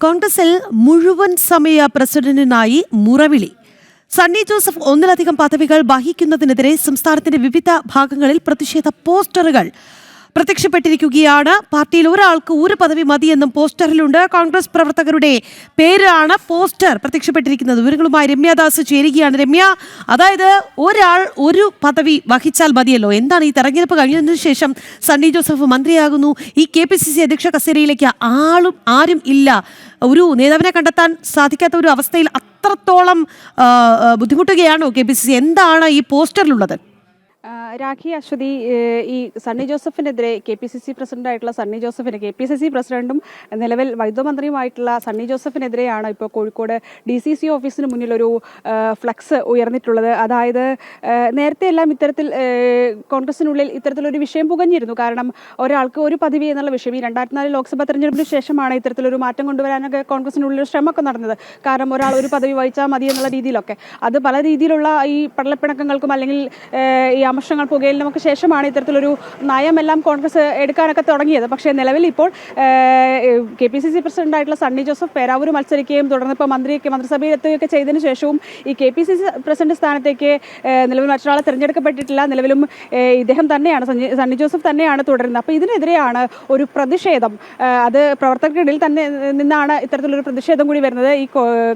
കോൺഗ്രസിൽ മുഴുവൻ സമയ പ്രസിഡന്റിനായി മുറവിളി. സണ്ണി ജോസഫ് ഒന്നിലധികം പദവികൾ വഹിക്കുന്നതിനെതിരെ സംസ്ഥാനത്തിന്റെ വിവിധ ഭാഗങ്ങളിൽ പ്രതിഷേധ പോസ്റ്ററുകൾ പ്രത്യക്ഷപ്പെട്ടിരിക്കുകയാണ്. പാർട്ടിയിൽ ഒരാൾക്ക് ഒരു പദവി മതിയെന്നും പോസ്റ്ററിലുണ്ട്. കോൺഗ്രസ് പ്രവർത്തകരുടെ പേരാണ് പോസ്റ്റർ പ്രത്യക്ഷപ്പെട്ടിരിക്കുന്നത്. വിവരങ്ങളുമായി രമ്യദാസ് ചേരുകയാണ്. രമ്യ, അതായത് ഒരാൾ ഒരു പദവി വഹിച്ചാൽ മതിയല്ലോ. എന്താണ് ഈ തെരഞ്ഞെടുപ്പ് കഴിഞ്ഞതിനു ശേഷം സണ്ണി ജോസഫ് മന്ത്രിയാകുന്നു, ഈ KPCC അധ്യക്ഷ കസേരയിലേക്ക് ആരും ഇല്ല, ഒരു നേതാവിനെ കണ്ടെത്താൻ സാധിക്കാത്ത ഒരു അവസ്ഥയിൽ അത്രത്തോളം ബുദ്ധിമുട്ടുകയാണോ KPCC? എന്താണ് ഈ പോസ്റ്ററിലുള്ളത്? രാഖി, അശ്വതി, ഈ സണ്ണി ജോസഫിനെതിരെ KPCC പ്രസിഡന്റായിട്ടുള്ള സണ്ണി ജോസഫിന്, KPCC പ്രസിഡന്റും നിലവിൽ വൈദ്യുത മന്ത്രിയുമായിട്ടുള്ള സണ്ണി ജോസഫിനെതിരെയാണ് ഇപ്പോൾ കോഴിക്കോട് DCC ഓഫീസിന് മുന്നിലൊരു ഫ്ലക്സ് ഉയർന്നിട്ടുള്ളത്. അതായത് നേരത്തെ എല്ലാം ഇത്തരത്തിൽ കോൺഗ്രസിനുള്ളിൽ ഇത്തരത്തിലൊരു വിഷയം പുകഞ്ഞിരുന്നു. കാരണം ഒരാൾക്ക് ഒരു പദവി എന്നുള്ള വിഷയം ഈ 2004 ലോക്സഭാ തെരഞ്ഞെടുപ്പിന് ശേഷമാണ് ഇത്തരത്തിലൊരു മാറ്റം കൊണ്ടുവരാനൊക്കെ കോൺഗ്രസിനുള്ളിൽ ശ്രമമൊക്കെ നടന്നത്. കാരണം ഒരാൾ ഒരു പദവി വഹിച്ചാൽ മതി എന്നുള്ള രീതിയിലൊക്കെ അത് പല രീതിയിലുള്ള ഈ പടലപ്പിണക്കങ്ങൾക്കും അല്ലെങ്കിൽ ഈ അമർഷങ്ങൾ പുകയിലിനുമൊക്കെ ശേഷമാണ് ഇത്തരത്തിലൊരു നയമെല്ലാം കോൺഗ്രസ് എടുക്കാനൊക്കെ തുടങ്ങിയത്. പക്ഷേ നിലവിൽ ഇപ്പോൾ KPCC പ്രസിഡന്റായിട്ടുള്ള സണ്ണി ജോസഫ് പേരാവൂർ മത്സരിക്കുകയും തുടർന്ന് ഇപ്പോൾ മന്ത്രിസഭയിൽ എത്തുകയൊക്കെ ചെയ്തതിനു ശേഷവും ഈ KPCC പ്രസിഡന്റ് സ്ഥാനത്തേക്ക് നിലവിൽ മറ്റൊരാളെ തിരഞ്ഞെടുക്കപ്പെട്ടിട്ടില്ല. നിലവിലും ഇദ്ദേഹം തന്നെയാണ്, സണ്ണി ജോസഫ് തന്നെയാണ് തുടരുന്നത്. അപ്പോൾ ഇതിനെതിരെയാണ് ഒരു പ്രതിഷേധം. അത് പ്രവർത്തകർക്കിടയിൽ തന്നെ നിന്നാണ് ഇത്തരത്തിലൊരു പ്രതിഷേധം കൂടി വരുന്നത്. ഈ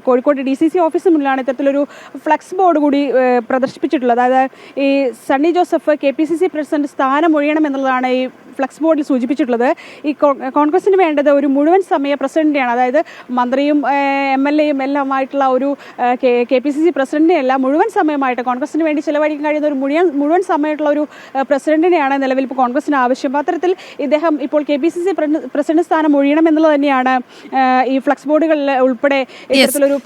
കോഴിക്കോട് DCC ഓഫീസിന് മുന്നിലാണ് ഇത്തരത്തിലൊരു ഫ്ലക്സ് ബോർഡ് കൂടി പ്രദർശിപ്പിച്ചിട്ടുള്ളത്. അതായത് ഈ സണ്ണി ജോസഫ് KPCC പ്രസിഡന്റ് സ്ഥാനം ഒഴിയണമെന്നുള്ളതാണ് ഈ ഫ്ലക്സ് ബോർഡിൽ സൂചിപ്പിച്ചിട്ടുള്ളത്. ഈ കോൺഗ്രസിന് വേണ്ടത് ഒരു മുഴുവൻ സമയ പ്രസിഡന്റിനെയാണ്. അതായത് മന്ത്രിയും MLAയും എല്ലാമായിട്ടുള്ള ഒരു KPCC പ്രസിഡന്റിനെയല്ല, മുഴുവൻ സമയമായിട്ട് കോൺഗ്രസിന് വേണ്ടി ചിലവഴിക്കാൻ കഴിയുന്ന ഒരു മുഴുവൻ സമയമായിട്ടുള്ള ഒരു പ്രസിഡന്റിനെയാണ് നിലവിൽ ഇപ്പോൾ കോൺഗ്രസിന് ആവശ്യം. അത്തരത്തിൽ ഇദ്ദേഹം ഇപ്പോൾ KPCC പ്രസിഡന്റ് സ്ഥാനം ഒഴിയണമെന്നുള്ളത് തന്നെയാണ് ഈ ഫ്ലക്സ് ബോർഡുകളിൽ ഉൾപ്പെടെ ഇത്തരത്തിലൊരു.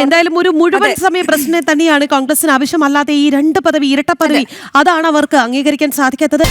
എന്തായാലും ഒരു മുഴുവൻ സമയ പ്രസിഡന്റിനെ തന്നെയാണ് കോൺഗ്രസിന് ആവശ്യം. അല്ലാതെ ഈ രണ്ട് പദവി, ഇരട്ട പദവി, അതാണ് അവർക്ക് അംഗീകരിക്കാൻ സാധിക്കാത്തത്.